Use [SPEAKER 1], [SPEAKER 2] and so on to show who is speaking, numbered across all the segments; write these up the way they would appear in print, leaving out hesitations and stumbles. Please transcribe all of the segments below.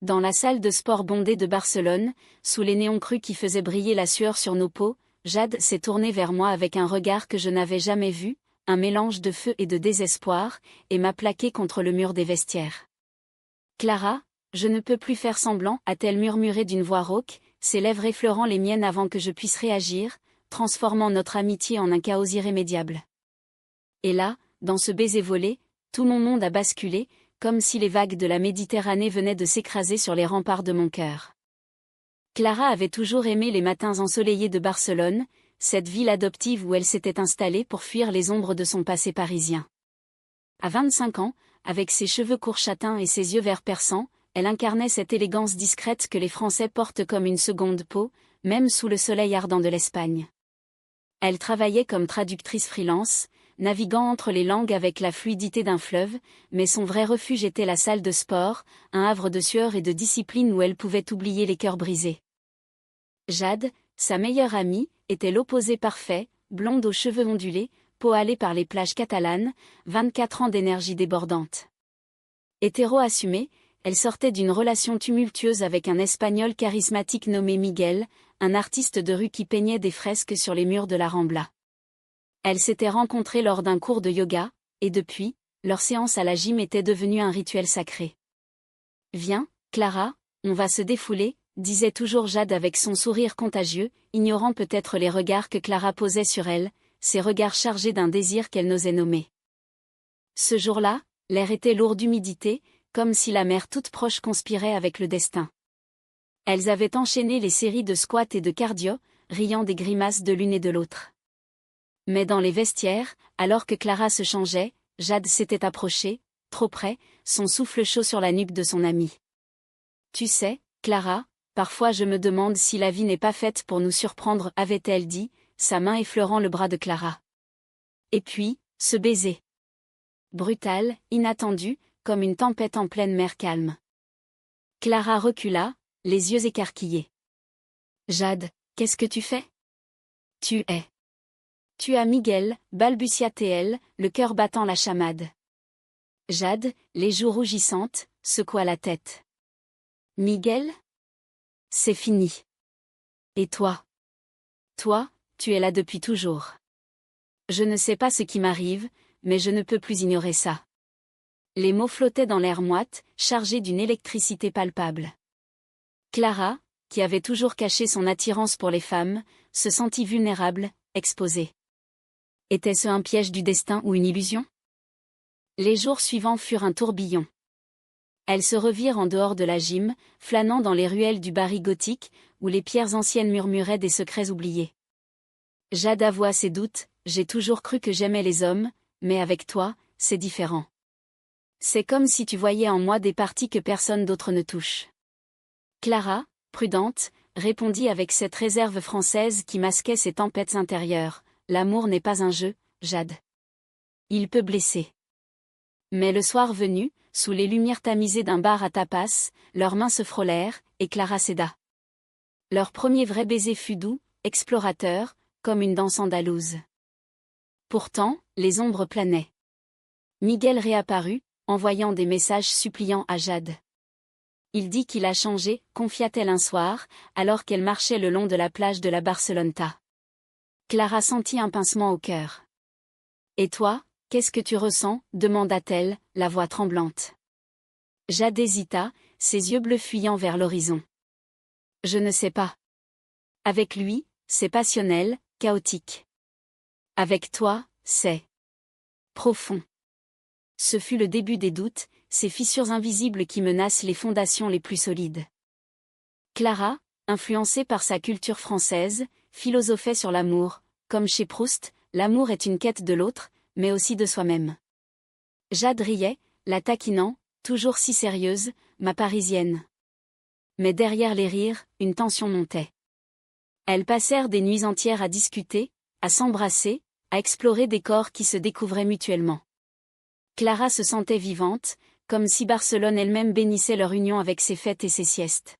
[SPEAKER 1] Dans la salle de sport bondée de Barcelone, sous les néons crus qui faisaient briller la sueur sur nos peaux, Jade s'est tournée vers moi avec un regard que je n'avais jamais vu, un mélange de feu et de désespoir, et m'a plaqué contre le mur des vestiaires. « Clara, je ne peux plus faire semblant » a-t-elle murmuré d'une voix rauque, ses lèvres effleurant les miennes avant que je puisse réagir, transformant notre amitié en un chaos irrémédiable. Et là, dans ce baiser volé, tout mon monde a basculé, comme si les vagues de la Méditerranée venaient de s'écraser sur les remparts de mon cœur. Clara avait toujours aimé les matins ensoleillés de Barcelone, cette ville adoptive où elle s'était installée pour fuir les ombres de son passé parisien. À 25 ans, avec ses cheveux courts châtains et ses yeux verts perçants, elle incarnait cette élégance discrète que les Français portent comme une seconde peau, même sous le soleil ardent de l'Espagne. Elle travaillait comme traductrice freelance, naviguant entre les langues avec la fluidité d'un fleuve, mais son vrai refuge était la salle de sport, un havre de sueur et de discipline où elle pouvait oublier les cœurs brisés. Jade, sa meilleure amie, était l'opposé parfait, blonde aux cheveux ondulés, peau hâlée par les plages catalanes, 24 ans d'énergie débordante. Hétéro assumée, elle sortait d'une relation tumultueuse avec un Espagnol charismatique nommé Miguel, un artiste de rue qui peignait des fresques sur les murs de la Rambla. Elles s'étaient rencontrées lors d'un cours de yoga, et depuis, leur séance à la gym était devenue un rituel sacré. « Viens, Clara, on va se défouler », disait toujours Jade avec son sourire contagieux, ignorant peut-être les regards que Clara posait sur elle, ces regards chargés d'un désir qu'elle n'osait nommer. Ce jour-là, l'air était lourd d'humidité, comme si la mer toute proche conspirait avec le destin. Elles avaient enchaîné les séries de squats et de cardio, riant des grimaces de l'une et de l'autre. Mais dans les vestiaires, alors que Clara se changeait, Jade s'était approchée, trop près, son souffle chaud sur la nuque de son amie. « Tu sais, Clara, parfois je me demande si la vie n'est pas faite pour nous surprendre » avait-elle dit, sa main effleurant le bras de Clara. Et puis, ce baiser. Brutal, inattendu, comme une tempête en pleine mer calme. Clara recula, les yeux écarquillés. « Jade, qu'est-ce que tu fais ? » « Tu es. » « Tu as Miguel, » balbutia-t-elle, le cœur battant la chamade. Jade, les joues rougissantes, secoua la tête. « Miguel ? C'est fini. Et toi ? Toi, tu es là depuis toujours. Je ne sais pas ce qui m'arrive, mais je ne peux plus ignorer ça. » Les mots flottaient dans l'air moite, chargés d'une électricité palpable. Clara, qui avait toujours caché son attirance pour les femmes, se sentit vulnérable, exposée. Était-ce un piège du destin ou une illusion ? Les jours suivants furent un tourbillon. Elles se revirent en dehors de la gym, flânant dans les ruelles du Bari gothique, où les pierres anciennes murmuraient des secrets oubliés. Jade avoua ses doutes, « J'ai toujours cru que j'aimais les hommes, mais avec toi, c'est différent. C'est comme si tu voyais en moi des parties que personne d'autre ne touche. » Clara, prudente, répondit avec cette réserve française qui masquait ses tempêtes intérieures. « L'amour n'est pas un jeu, Jade. Il peut blesser. » Mais le soir venu, sous les lumières tamisées d'un bar à tapas, leurs mains se frôlèrent, et Clara céda. Leur premier vrai baiser fut doux, explorateur, comme une danse andalouse. Pourtant, les ombres planaient. Miguel réapparut, envoyant des messages suppliants à Jade. Il dit qu'il a changé, confia-t-elle un soir, alors qu'elle marchait le long de la plage de la Barceloneta. Clara sentit un pincement au cœur. « Et toi, qu'est-ce que tu ressens » demanda-t-elle, la voix tremblante. Jade hésita, ses yeux bleus fuyant vers l'horizon. « Je ne sais pas. Avec lui, c'est passionnel, chaotique. Avec toi, c'est profond. » Ce fut le début des doutes, ces fissures invisibles qui menacent les fondations les plus solides. Clara, influencée par sa culture française, philosophait sur l'amour. Comme chez Proust, l'amour est une quête de l'autre, mais aussi de soi-même. Jade riait, la taquinant, toujours si sérieuse, ma Parisienne. Mais derrière les rires, une tension montait. Elles passèrent des nuits entières à discuter, à s'embrasser, à explorer des corps qui se découvraient mutuellement. Clara se sentait vivante, comme si Barcelone elle-même bénissait leur union avec ses fêtes et ses siestes.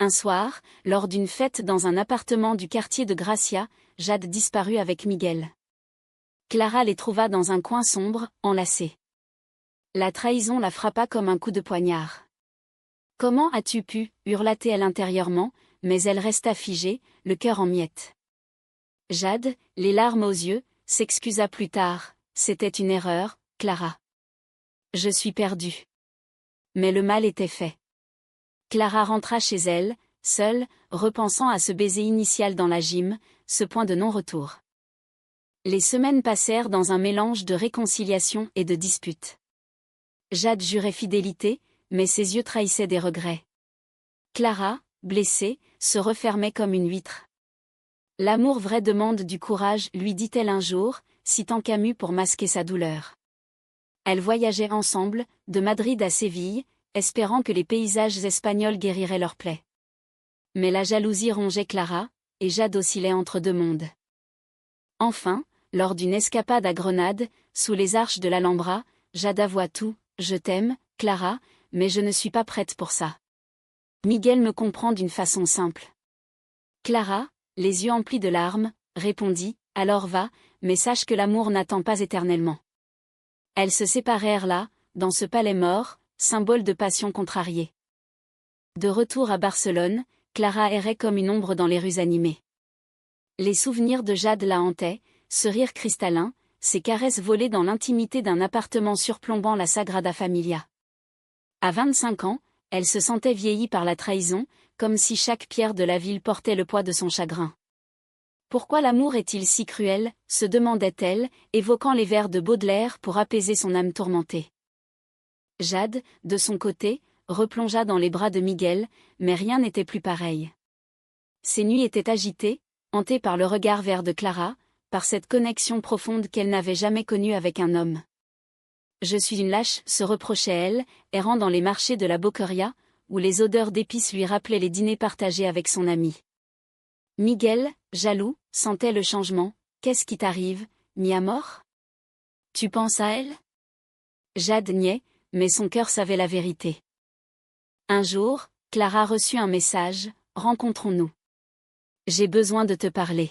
[SPEAKER 1] Un soir, lors d'une fête dans un appartement du quartier de Gracia, Jade disparut avec Miguel. Clara les trouva dans un coin sombre, enlacés. La trahison la frappa comme un coup de poignard. Comment as-tu pu, hurla-t-elle intérieurement, mais elle resta figée, le cœur en miettes. Jade, les larmes aux yeux, s'excusa plus tard. C'était une erreur, Clara. Je suis perdue. Mais le mal était fait. Clara rentra chez elle, seule, repensant à ce baiser initial dans la gym, ce point de non-retour. Les semaines passèrent dans un mélange de réconciliation et de disputes. Jade jurait fidélité, mais ses yeux trahissaient des regrets. Clara, blessée, se refermait comme une huître. L'amour vrai demande du courage, lui dit-elle un jour, citant Camus pour masquer sa douleur. Elles voyageaient ensemble, de Madrid à Séville, espérant que les paysages espagnols guériraient leurs plaies. Mais la jalousie rongeait Clara, et Jade oscillait entre deux mondes. Enfin, lors d'une escapade à Grenade, sous les arches de l'Alhambra, Jade avoua tout. Je t'aime, Clara, mais je ne suis pas prête pour ça. Miguel me comprend d'une façon simple. Clara, les yeux emplis de larmes, répondit, alors va, mais sache que l'amour n'attend pas éternellement. Elles se séparèrent là, dans ce palais mort, symbole de passion contrariée. De retour à Barcelone, Clara errait comme une ombre dans les rues animées. Les souvenirs de Jade la hantaient, ce rire cristallin, ces caresses volées dans l'intimité d'un appartement surplombant la Sagrada Familia. À 25 ans, elle se sentait vieillie par la trahison, comme si chaque pierre de la ville portait le poids de son chagrin. Pourquoi l'amour est-il si cruel, se demandait-elle, évoquant les vers de Baudelaire pour apaiser son âme tourmentée. Jade, de son côté, replongea dans les bras de Miguel, mais rien n'était plus pareil. Ses nuits étaient agitées, hantées par le regard vert de Clara, par cette connexion profonde qu'elle n'avait jamais connue avec un homme. Je suis une lâche, se reprochait-elle, errant dans les marchés de la Boqueria, où les odeurs d'épices lui rappelaient les dîners partagés avec son ami. Miguel, jaloux, sentait le changement. Qu'est-ce qui t'arrive, mi amor? Tu penses à elle? Jade niait, mais son cœur savait la vérité. Un jour, Clara reçut un message, rencontrons-nous. J'ai besoin de te parler.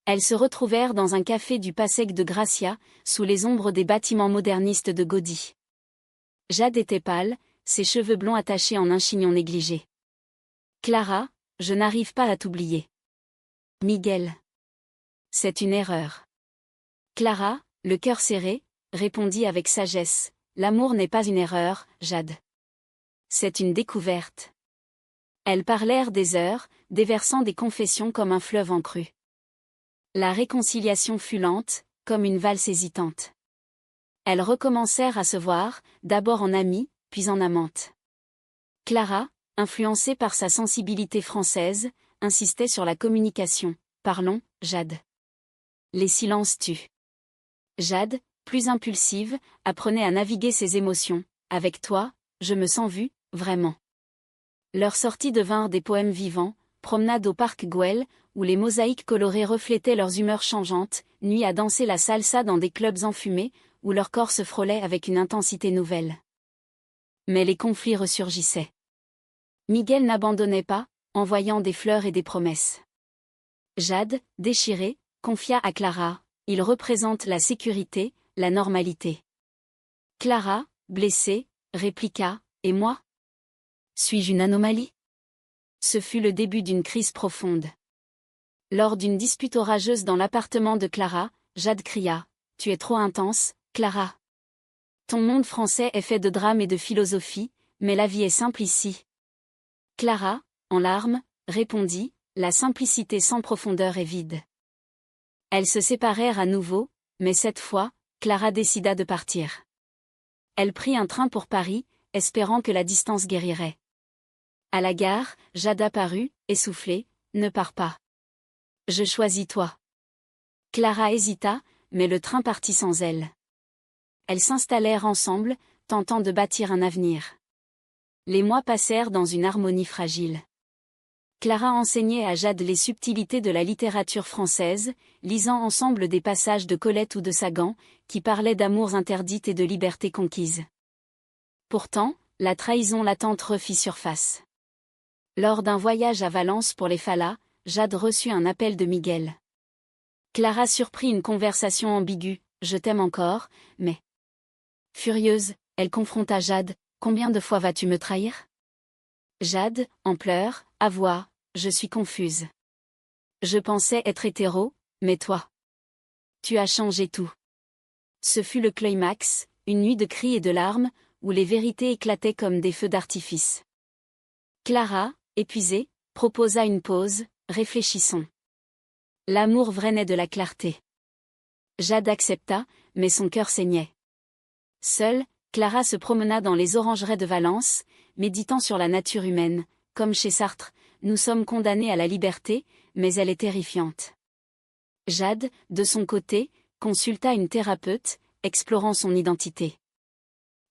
[SPEAKER 1] Elles se retrouvèrent dans un café du Passeig de Gracia, sous les ombres des bâtiments modernistes de Gaudí. Jade était pâle, ses cheveux blonds attachés en un chignon négligé. Clara, je n'arrive pas à t'oublier. Miguel. C'est une erreur. Clara, le cœur serré, répondit avec sagesse, l'amour n'est pas une erreur, Jade. C'est une découverte. Elles parlèrent des heures, déversant des confessions comme un fleuve en crue. La réconciliation fut lente, comme une valse hésitante. Elles recommencèrent à se voir, d'abord en amie, puis en amante. Clara, influencée par sa sensibilité française, insistait sur la communication. Parlons, Jade. Les silences tuent. Jade, plus impulsive, apprenait à naviguer ses émotions. Avec toi, je me sens vue, vraiment. Leurs sorties devinrent des poèmes vivants, promenades au parc Güell, où les mosaïques colorées reflétaient leurs humeurs changeantes, nuit à danser la salsa dans des clubs enfumés, où leur corps se frôlait avec une intensité nouvelle. Mais les conflits ressurgissaient. Miguel n'abandonnait pas, envoyant des fleurs et des promesses. Jade, déchirée, confia à Clara, il représente la sécurité, la normalité. Clara, blessée, répliqua, et moi? Suis-je une anomalie? Ce fut le début d'une crise profonde. Lors d'une dispute orageuse dans l'appartement de Clara, Jade cria, tu es trop intense, Clara. Ton monde français est fait de drame et de philosophie, mais la vie est simple ici. Clara, en larmes, répondit, la simplicité sans profondeur est vide. Elles se séparèrent à nouveau, mais cette fois, Clara décida de partir. Elle prit un train pour Paris, espérant que la distance guérirait. À la gare, Jade apparut, essoufflée, ne pars pas. Je choisis toi. Clara hésita, mais le train partit sans elle. Elles s'installèrent ensemble, tentant de bâtir un avenir. Les mois passèrent dans une harmonie fragile. Clara enseignait à Jade les subtilités de la littérature française, lisant ensemble des passages de Colette ou de Sagan, qui parlaient d'amours interdites et de libertés conquises. Pourtant, la trahison latente refit surface. Lors d'un voyage à Valence pour les Fallas, Jade reçut un appel de Miguel. Clara surprit une conversation ambiguë, « Je t'aime encore, mais… » Furieuse, elle confronta Jade, « Combien de fois vas-tu me trahir ? Jade, en pleurs, à voix, je suis confuse. Je pensais être hétéro, mais toi. Tu as changé tout. Ce fut le climax, une nuit de cris et de larmes, où les vérités éclataient comme des feux d'artifice. Clara, épuisée, proposa une pause, réfléchissons. L'amour vrai naît de la clarté. Jade accepta, mais son cœur saignait. Seule, Clara se promena dans les orangerais de Valence, méditant sur la nature humaine, comme chez Sartre, nous sommes condamnés à la liberté, mais elle est terrifiante. Jade, de son côté, consulta une thérapeute, explorant son identité.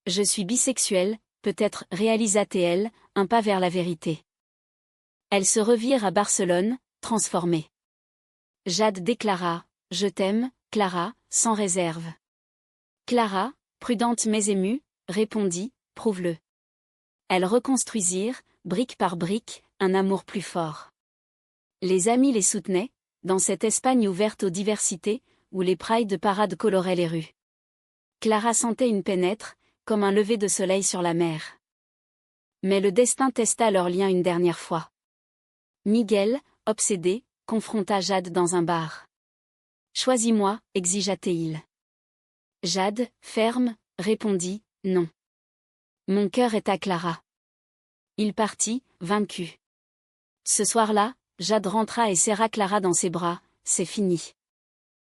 [SPEAKER 1] Je suis bisexuelle, peut-être réalisa-t-elle, un pas vers la vérité. Elles se revirent à Barcelone, transformées. Jade déclara, je t'aime, Clara, sans réserve. Clara, prudente mais émue, répondit, prouve-le. Elles reconstruisirent, brique par brique, un amour plus fort. Les amis les soutenaient, dans cette Espagne ouverte aux diversités, où les prides parades coloraient les rues. Clara sentait une pénètre, comme un lever de soleil sur la mer. Mais le destin testa leur lien une dernière fois. Miguel, obsédé, confronta Jade dans un bar. Choisis-moi, exigea-t-il. Jade, ferme, répondit, non. Mon cœur est à Clara. Il partit, vaincu. Ce soir-là, Jade rentra et serra Clara dans ses bras, c'est fini.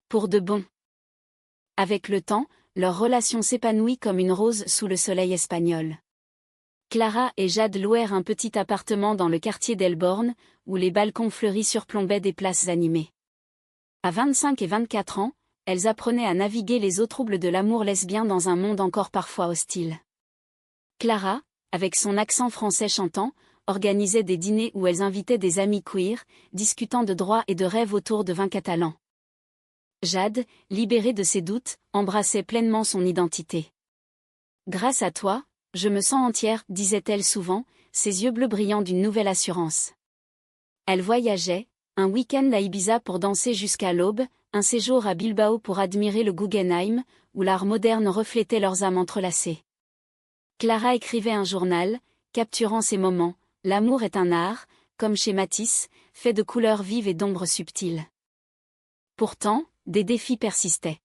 [SPEAKER 1] Pour de bon. Avec le temps, leur relation s'épanouit comme une rose sous le soleil espagnol. Clara et Jade louèrent un petit appartement dans le quartier d'Elborn, où les balcons fleuris surplombaient des places animées. À 25 et 24 ans, elles apprenaient à naviguer les eaux troubles de l'amour lesbien dans un monde encore parfois hostile. Clara, avec son accent français chantant, organisait des dîners où elles invitaient des amis queer, discutant de droits et de rêves autour de vins catalans. Jade, libérée de ses doutes, embrassait pleinement son identité. Grâce à toi, je me sens entière, disait-elle souvent, ses yeux bleus brillant d'une nouvelle assurance. Elle voyageait, un week-end à Ibiza pour danser jusqu'à l'aube, un séjour à Bilbao pour admirer le Guggenheim, où l'art moderne reflétait leurs âmes entrelacées. Clara écrivait un journal, capturant ces moments, l'amour est un art, comme chez Matisse, fait de couleurs vives et d'ombres subtiles. Pourtant, des défis persistaient.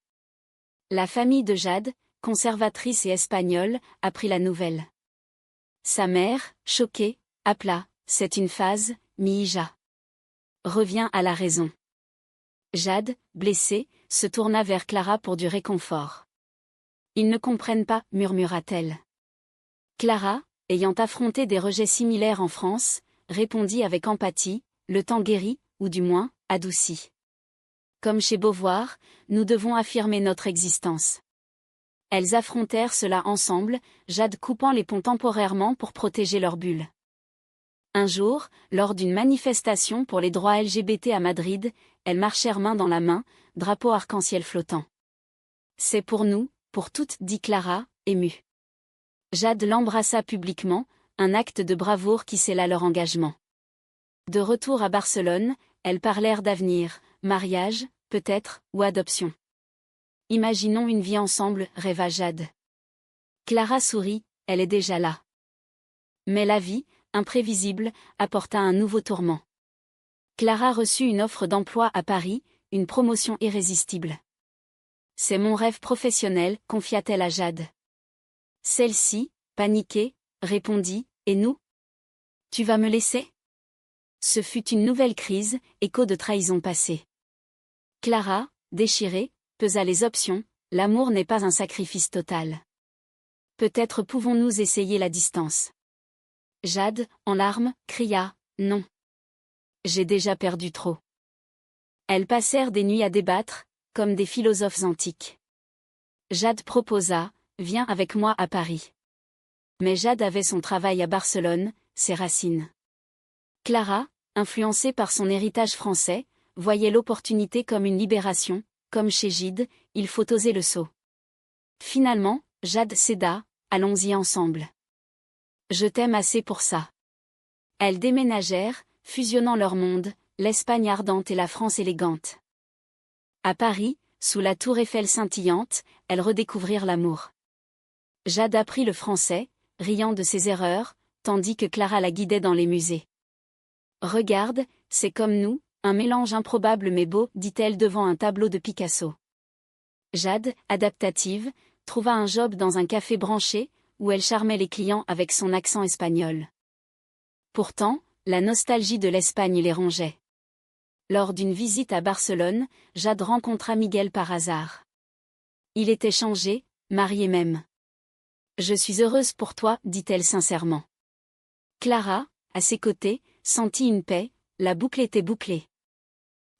[SPEAKER 1] La famille de Jade, conservatrice et espagnole, apprit la nouvelle. Sa mère, choquée, appela, c'est une phase, mi-hija. Revient à la raison. Jade, blessée, se tourna vers Clara pour du réconfort. Ils ne comprennent pas, murmura-t-elle. Clara, ayant affronté des rejets similaires en France, répondit avec empathie, le temps guérit, ou du moins, adoucit. Comme chez Beauvoir, nous devons affirmer notre existence. Elles affrontèrent cela ensemble, Jade coupant les ponts temporairement pour protéger leur bulle. Un jour, lors d'une manifestation pour les droits LGBT à Madrid, elles marchèrent main dans la main, drapeau arc-en-ciel flottant. C'est pour nous, pour toutes, dit Clara, émue. Jade l'embrassa publiquement, un acte de bravoure qui scella leur engagement. De retour à Barcelone, elles parlèrent d'avenir, mariage, peut-être, ou adoption. Imaginons une vie ensemble, rêva Jade. Clara sourit, elle est déjà là. Mais la vie, imprévisible, apporta un nouveau tourment. Clara reçut une offre d'emploi à Paris, une promotion irrésistible. C'est mon rêve professionnel, confia-t-elle à Jade. Celle-ci, paniquée, répondit, et nous? Tu vas me laisser? Ce fut une nouvelle crise, écho de trahison passée. Clara, déchirée, pesa les options, l'amour n'est pas un sacrifice total. Peut-être pouvons-nous essayer la distance. Jade, en larmes, cria, non. J'ai déjà perdu trop. Elles passèrent des nuits à débattre, comme des philosophes antiques. Jade proposa, viens avec moi à Paris. Mais Jade avait son travail à Barcelone, ses racines. Clara, influencée par son héritage français, voyait l'opportunité comme une libération, comme chez Gide, il faut oser le saut. Finalement, Jade céda, allons-y ensemble. Je t'aime assez pour ça. Elles déménagèrent, fusionnant leurs mondes, l'Espagne ardente et la France élégante. À Paris, sous la tour Eiffel scintillante, elles redécouvrirent l'amour. Jade apprit le français, riant de ses erreurs, tandis que Clara la guidait dans les musées. Regarde, c'est comme nous, un mélange improbable mais beau, dit-elle devant un tableau de Picasso. Jade, adaptative, trouva un job dans un café branché, où elle charmait les clients avec son accent espagnol. Pourtant, la nostalgie de l'Espagne les rongeait. Lors d'une visite à Barcelone, Jade rencontra Miguel par hasard. Il était changé, marié même. « Je suis heureuse pour toi, dit-elle sincèrement. Clara, à ses côtés, sentit une paix, la boucle était bouclée.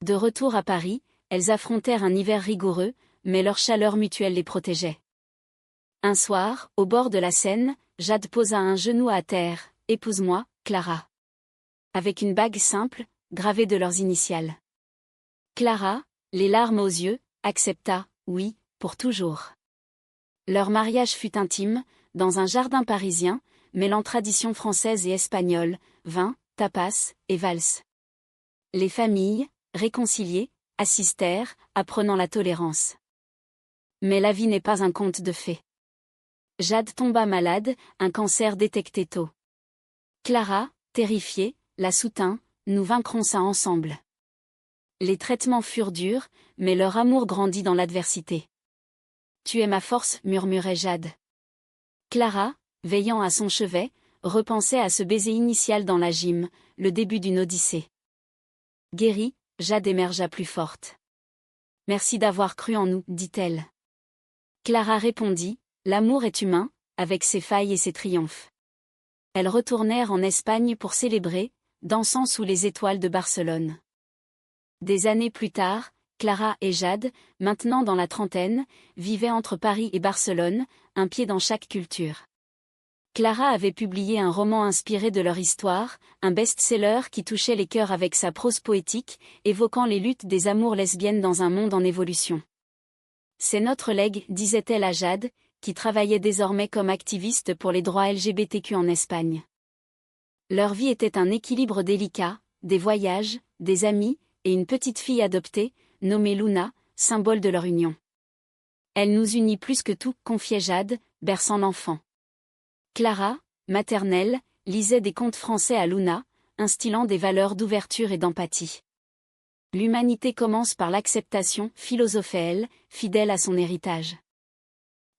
[SPEAKER 1] De retour à Paris, elles affrontèrent un hiver rigoureux, mais leur chaleur mutuelle les protégeait. Un soir, au bord de la Seine, Jade posa un genou à terre. « Épouse-moi, Clara. » Avec une bague simple, gravée de leurs initiales. Clara, les larmes aux yeux, accepta, oui, pour toujours. Leur mariage fut intime, dans un jardin parisien, mêlant traditions françaises et espagnoles, vin, tapas, et valse. Les familles, réconciliées, assistèrent, apprenant la tolérance. Mais la vie n'est pas un conte de fées. Jade tomba malade, un cancer détecté tôt. Clara, terrifiée, la soutint, nous vaincrons ça ensemble. Les traitements furent durs, mais leur amour grandit dans l'adversité. Tu es ma force, murmurait Jade. Clara, veillant à son chevet, repensait à ce baiser initial dans la gym, le début d'une odyssée. Guérie, Jade émergea plus forte. Merci d'avoir cru en nous, dit-elle. Clara répondit, l'amour est humain, avec ses failles et ses triomphes. Elles retournèrent en Espagne pour célébrer, dansant sous les étoiles de Barcelone. Des années plus tard, Clara et Jade, maintenant dans la trentaine, vivaient entre Paris et Barcelone, un pied dans chaque culture. Clara avait publié un roman inspiré de leur histoire, un best-seller qui touchait les cœurs avec sa prose poétique, évoquant les luttes des amours lesbiennes dans un monde en évolution. C'est notre legs, disait-elle à Jade, qui travaillait désormais comme activiste pour les droits LGBTQ en Espagne. Leur vie était un équilibre délicat, des voyages, des amis, et une petite fille adoptée, nommée Luna, symbole de leur union. Elle nous unit plus que tout, confiait Jade, berçant l'enfant. Clara, maternelle, lisait des contes français à Luna, instillant des valeurs d'ouverture et d'empathie. L'humanité commence par l'acceptation, philosophait-elle, fidèle à son héritage.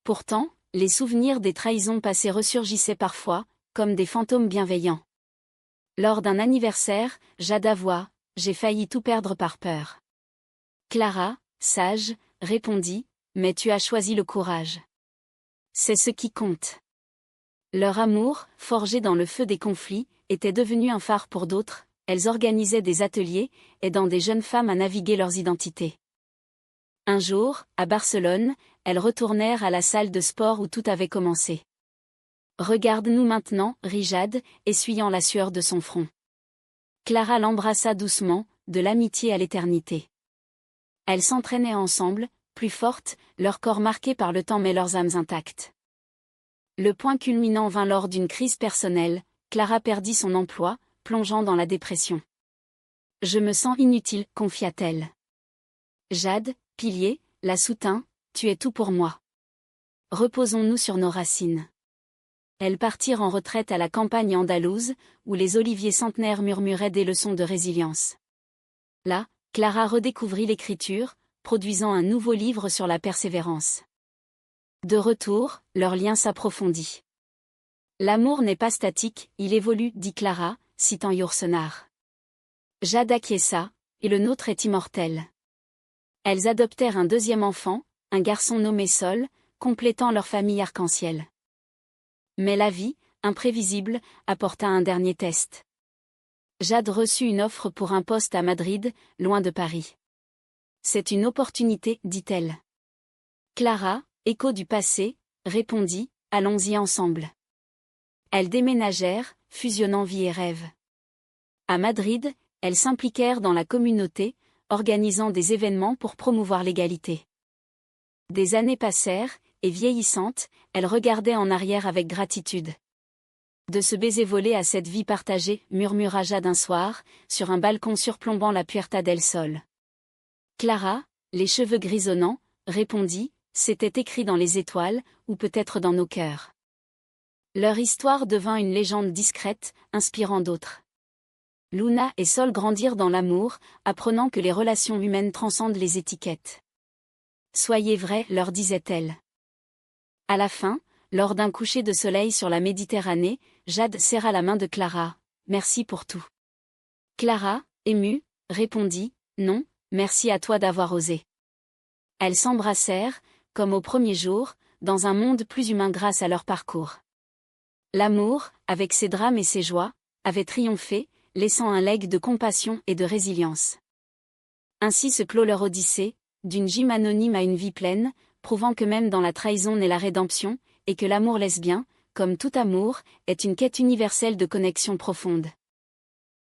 [SPEAKER 1] Pourtant, les souvenirs des trahisons passées ressurgissaient parfois, comme des fantômes bienveillants. Lors d'un anniversaire, Jade avoua, « J'ai failli tout perdre par peur. » Clara, sage, répondit, « Mais tu as choisi le courage. C'est ce qui compte. » Leur amour, forgé dans le feu des conflits, était devenu un phare pour d'autres, elles organisaient des ateliers, aidant des jeunes femmes à naviguer leurs identités. Un jour, à Barcelone, elles retournèrent à la salle de sport où tout avait commencé. « Regarde-nous maintenant, rit Jade, essuyant la sueur de son front. » Clara l'embrassa doucement, de l'amitié à l'éternité. Elles s'entraînaient ensemble, plus fortes, leurs corps marqués par le temps mais leurs âmes intactes. Le point culminant vint lors d'une crise personnelle, Clara perdit son emploi, plongeant dans la dépression. « Je me sens inutile, confia-t-elle. Jade, pilier, la soutint, tu es tout pour moi. Reposons-nous sur nos racines. » Elles partirent en retraite à la campagne andalouse, où les oliviers centenaires murmuraient des leçons de résilience. Là, Clara redécouvrit l'écriture, produisant un nouveau livre sur la persévérance. De retour, leur lien s'approfondit. L'amour n'est pas statique, il évolue, dit Clara, citant Yourcenar. Jade acquiesça, et le nôtre est immortel. Elles adoptèrent un deuxième enfant, un garçon nommé Sol, complétant leur famille arc-en-ciel. Mais la vie, imprévisible, apporta un dernier test. Jade reçut une offre pour un poste à Madrid, loin de Paris. C'est une opportunité, dit-elle. Clara, écho du passé, répondit, allons-y ensemble. Elles déménagèrent, fusionnant vie et rêve. À Madrid, elles s'impliquèrent dans la communauté, organisant des événements pour promouvoir l'égalité. Des années passèrent, et vieillissantes, elles regardaient en arrière avec gratitude. De ce baiser volé à cette vie partagée, murmura Jade un soir, sur un balcon surplombant la Puerta del Sol. Clara, les cheveux grisonnants, répondit, c'était écrit dans les étoiles, ou peut-être dans nos cœurs. Leur histoire devint une légende discrète, inspirant d'autres. Luna et Sol grandirent dans l'amour, apprenant que les relations humaines transcendent les étiquettes. Soyez vrais, leur disait-elle. À la fin, lors d'un coucher de soleil sur la Méditerranée, Jade serra la main de Clara. Merci pour tout. Clara, émue, répondit, non, merci à toi d'avoir osé. Elles s'embrassèrent, comme au premier jour, dans un monde plus humain grâce à leur parcours. L'amour, avec ses drames et ses joies, avait triomphé, laissant un legs de compassion et de résilience. Ainsi se clôt leur odyssée, d'une gym anonyme à une vie pleine, prouvant que même dans la trahison naît la rédemption, et que l'amour lesbien, comme tout amour, est une quête universelle de connexion profonde.